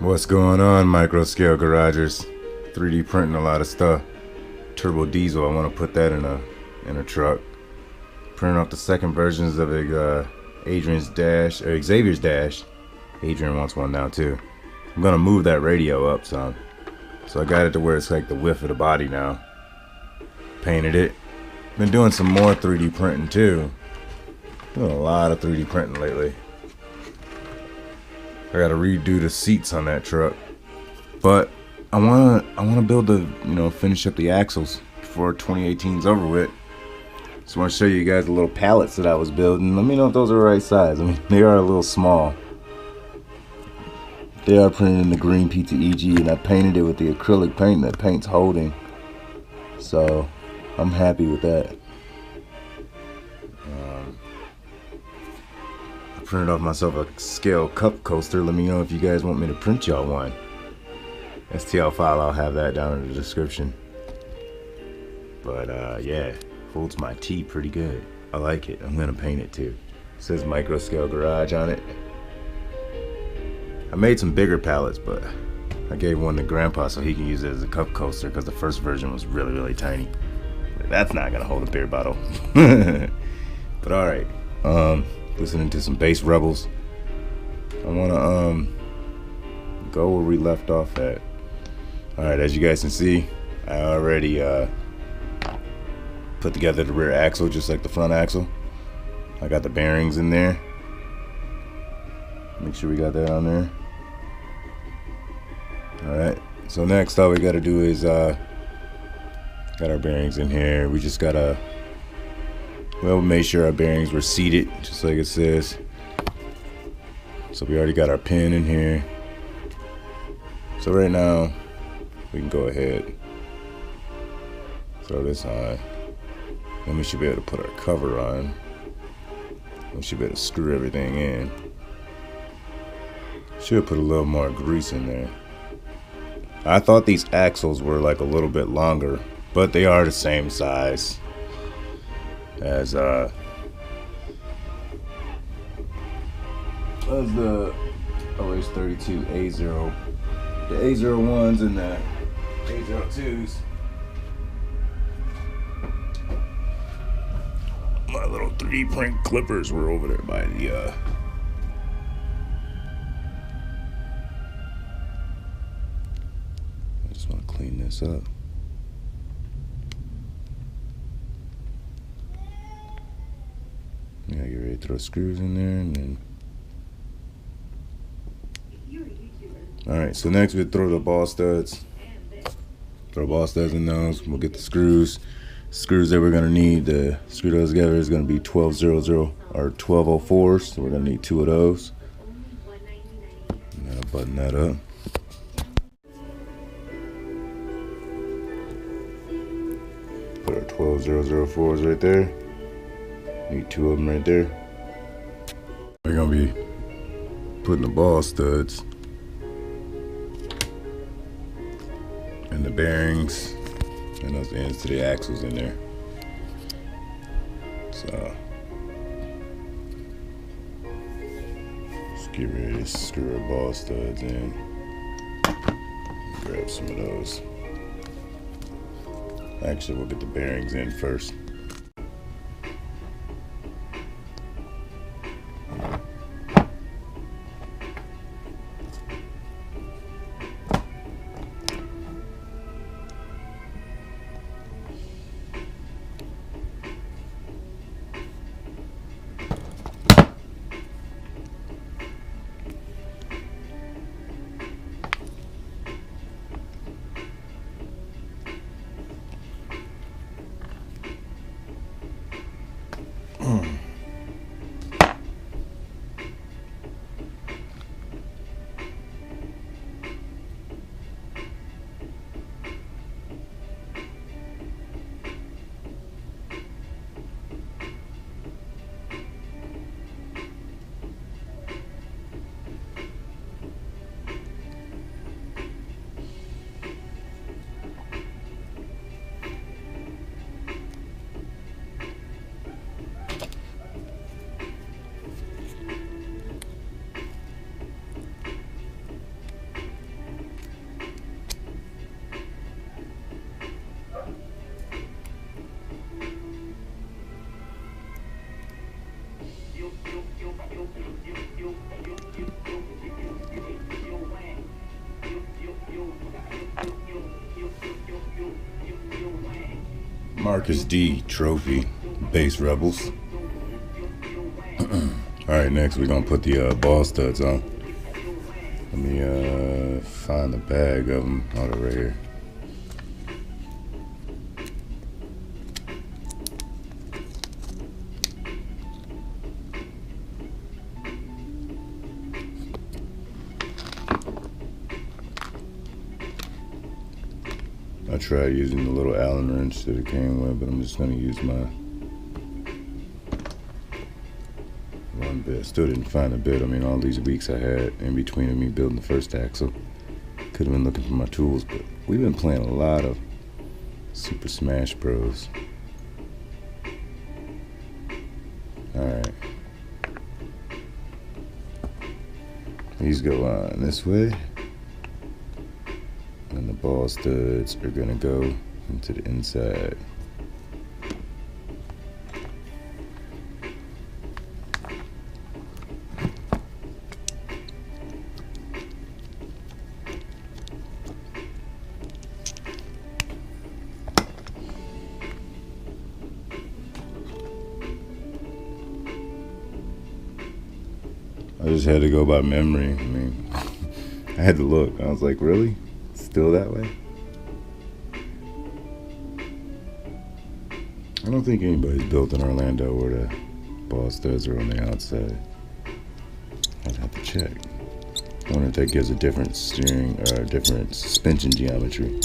What's going on, micro scale garagers? 3D printing a lot of stuff. Turbo diesel, I want to put that in a truck. Printing off the second versions of Adrian's dash, or Xavier's dash. Adrian wants one now too. I'm gonna move that radio up some, so I got it to where it's like the width of the body now. Painted it. Been doing some more 3D printing too. Doing a lot of 3D printing lately. I gotta redo the seats on that truck, but I wanna build finish up the axles before 2018's over with. So I want to show you guys the little pallets that I was building. Let me know if those are the right size. I mean, they are a little small. They are printed in the green PTEG, and I painted it with the acrylic paint that paint's holding. So I'm happy with that. I printed off myself a scale cup coaster. Let me know if you guys want me to print y'all one. STL file, I'll have that down in the description. But yeah, holds my tea pretty good. I like it. I'm gonna paint it too. It says micro scale garage on it. I made some bigger pallets, but I gave one to Grandpa so he can use it as a cup coaster because the first version was really, really tiny. That's not gonna hold a beer bottle. But alright, listening to some bass rebels. I wanna go where we left off at. Alright, as you guys can see, I already put together the rear axle just like the front axle. I got the bearings in there. Make sure we got that on there. Alright, so next all we gotta do is got our bearings in here. We just gotta make sure our bearings were seated just like it says. So we already got our pin in here. So right now we can go ahead, throw this on. Then we should be able to put our cover on. We should be able to screw everything in. Should put a little more grease in there. I thought these axles were like a little bit longer, but they are the same size as the OH32A0, the A01s and the A02s. My little 3D print clippers were over there by the I just want to clean this up. Yeah, get ready to throw screws in there and then. Alright, so next we throw the ball studs. Throw ball studs in those. We'll get the screws. Screws that we're gonna need to screw those together is gonna be 1200 or 1204s. So we're gonna need 2 of those. And I'll button that up. Put our 12004s right there. Need 2 of them right there. We're gonna be putting the ball studs and the bearings and those ends to the axles in there. So let's get ready to screw our ball studs in. Grab some of those. Actually, we'll get the bearings in first. Marcus D trophy base rebels. Alright, next we're gonna put the ball studs on. Let me find the bag of them. Oh, they're right here. I tried using the little Allen wrench that it came with, but I'm just gonna use my one bit. Still didn't find a bit. I mean, all these weeks I had in between of me building the first axle, could have been looking for my tools, but we've been playing a lot of Super Smash Bros. Alright. These go on this way. And the ball studs are gonna go into the inside. I just had to go by memory. I mean, I had to look. I was like, really? Still that way? I don't think anybody's built in Orlando where the ball studs are on the outside. I'd have to check. I wonder if that gives a different steering or different suspension geometry.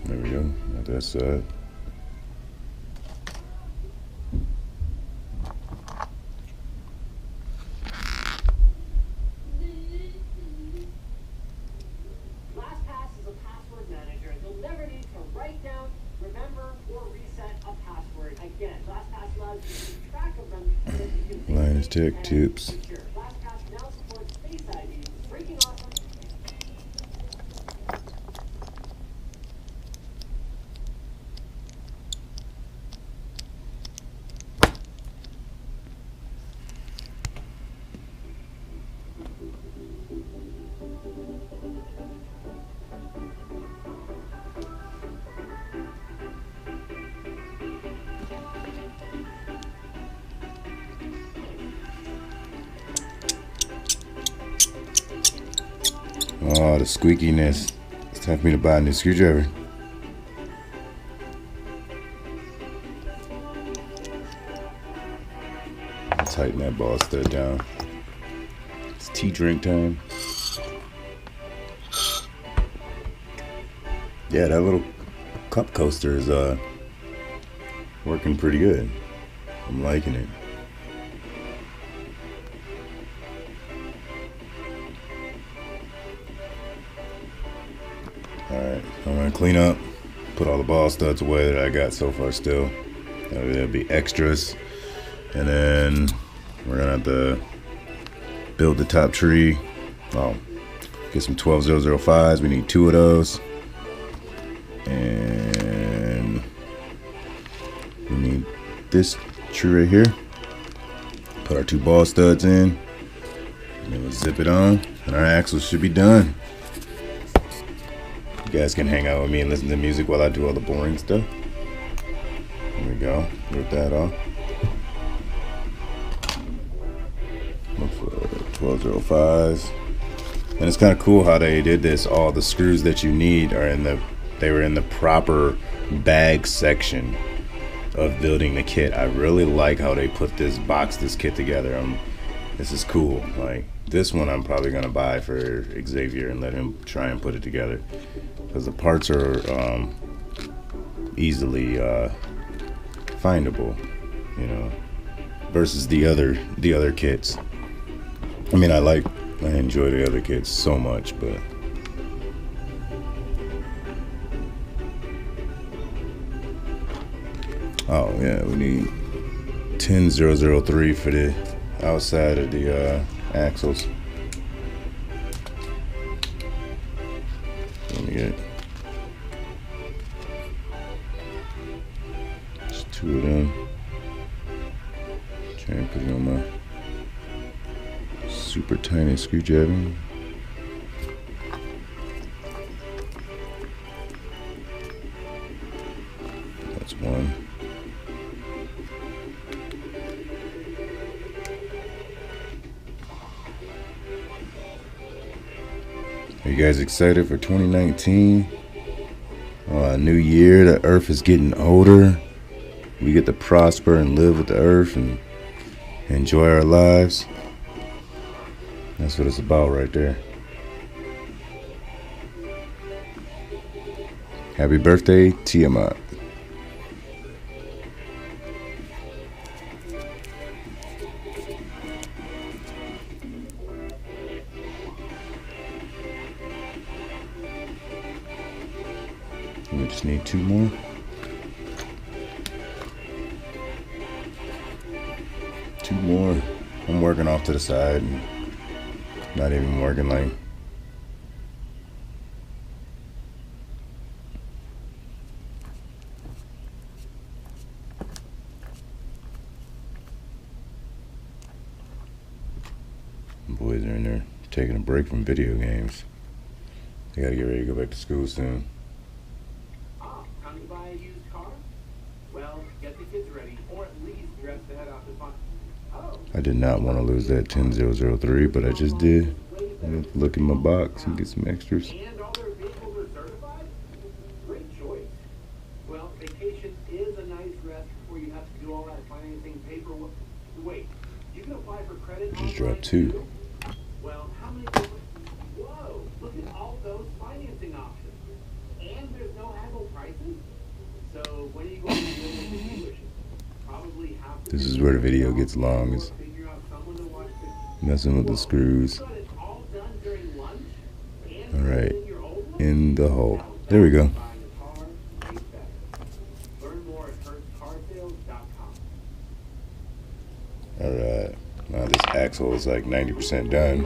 There we go, got that side. LastPass is a password manager. You'll never need to write down, remember, or reset a password. Again, LastPass allows you to keep track of them so that you can Linus Tech Tubes. LastPass now supports Face ID. Freaking awesome. Oh, the squeakiness. It's time for me to buy a new screwdriver. Tighten that ball stud down. It's tea drink time. Yeah, that little cup coaster is working pretty good. I'm liking it. Alright, I'm gonna clean up, put all the ball studs away that I got so far still. There'll be extras. And then we're gonna have to build the top tree. Oh, get some 12005s. We need 2 of those. And we need this tree right here. Put our 2 ball studs in. And then we'll zip it on. And our axle should be done. You guys can hang out with me and listen to music while I do all the boring stuff. There we go. Rip that off. Look for 12005s. And it's kind of cool how they did this. All the screws that you need are they were in the proper bag section of building the kit. I really like how they put this kit together. This is cool. Like this one I'm probably gonna buy for Xavier and let him try and put it together, because the parts are easily findable, you know, versus the other kits. I mean, I enjoy the other kits so much, but Oh yeah, we need 10003 for the outside of the axles. Let me get just 2 of them. Try and put it on my super tiny screwdriver. That's one. Are you guys excited for 2019? New year, the earth is getting older. We get to prosper and live with the earth and enjoy our lives. That's what it's about right there. Happy birthday, Tiamat. We just need 2 more. Two more. I'm working off to the side and not even working like. Boys are in there taking a break from video games. They gotta get ready to go back to school soon. Time to buy a used car? Well, get the kids ready, or at least dress to head out to fun. I did not want to lose that 10003, but I just did. I'm gonna look in my box and get some extras. And all their vehicles are certified? Great choice. Well, vacation is a nice rest before you have to do all that financing paperwork. Wait, you can apply for credit. I just dropped 2. Well, how many? Whoa, look at all those financing options. And there's no haggle prices. So when are you going to deal with the dealership? Probably have to. This is where the video gets long. Is Figure out someone to watch the. messing with the screws. Got it all done during lunch. And All right, in your old one? in the hole. There we go. Buying a car ain't better. Learn more at HurstCarSales.com. All right, now this axle is like 90% done.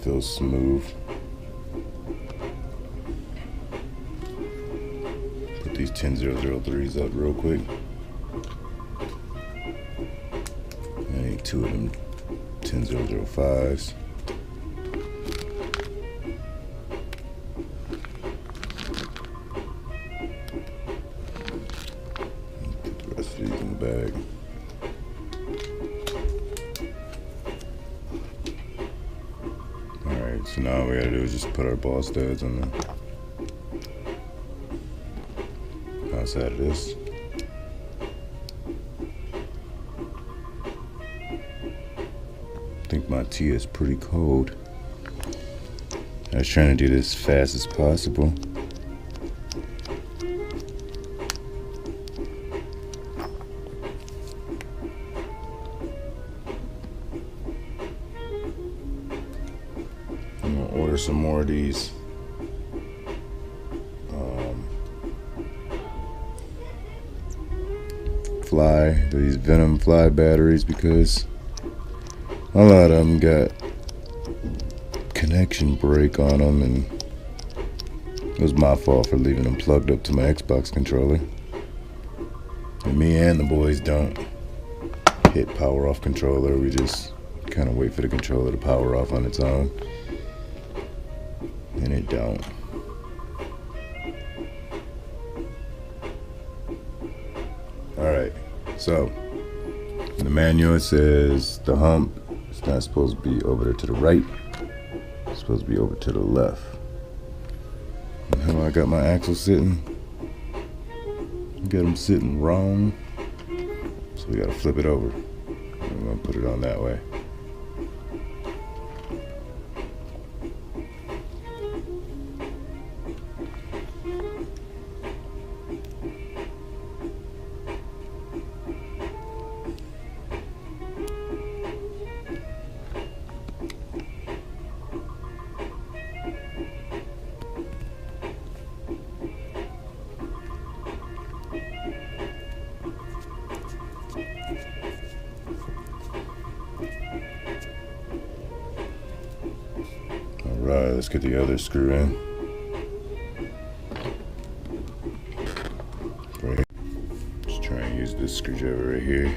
Feels smooth. Put these 10003s up real quick. I need 2 of them 10005s. Put the rest of these in the bag. Alright, so now all we gotta do is just put our ball studs on the outside of this. I think my tea is pretty cold. I was trying to do this as fast as possible. I'm gonna order some more of these these Venom fly batteries, because a lot of them got connection break on them, and it was my fault for leaving them plugged up to my Xbox controller. And me and the boys don't hit power off controller, we just kind of wait for the controller to power off on its own, and it don't. Alright, so in the manual it says the hump is not supposed to be over there to the right, it's supposed to be over to the left. And how I got my axle sitting, got them sitting wrong, so we gotta flip it over. I'm gonna put it on that way. let's get the other screw in. Right. Just try and use this screwdriver right here.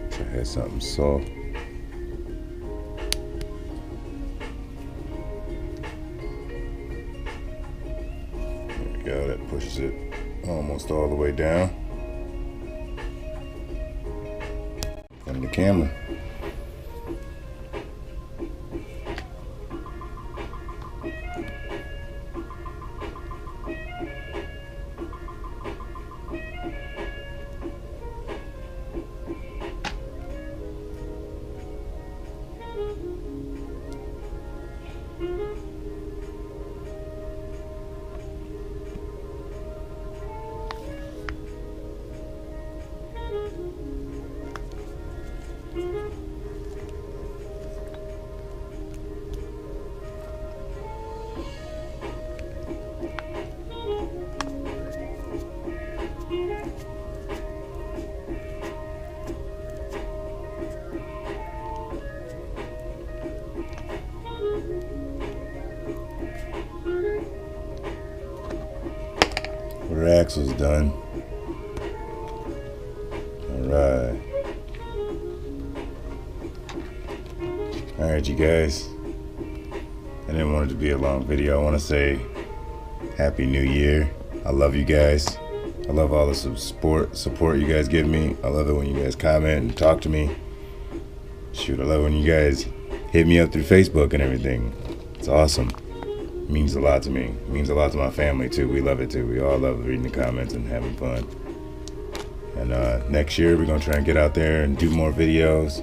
Try to have something soft. There we go, that pushes it almost all the way down. On the camera. Our axle's done. Alright. Alright, you guys. I didn't want it to be a long video. I want to say Happy New Year. I love you guys. I love all the support you guys give me. I love it when you guys comment and talk to me. Shoot, I love it when you guys hit me up through Facebook and everything. It's awesome. It means a lot to me. It means a lot to my family too. We love it too. We all love reading the comments and having fun. And next year we're gonna try and get out there and do more videos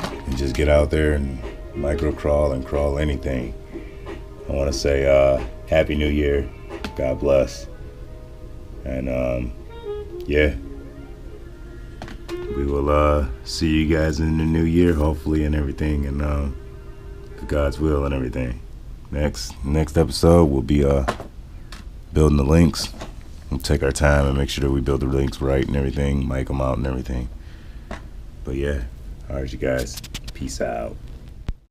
and just get out there and micro crawl and crawl anything. I want to say Happy New Year. God bless. And yeah, we will see you guys in the new year hopefully and everything, and God's will and everything. Next episode we'll be building the links. We'll take our time and make sure that we build the links right and everything, mic them out and everything. But yeah, alright you guys, peace out.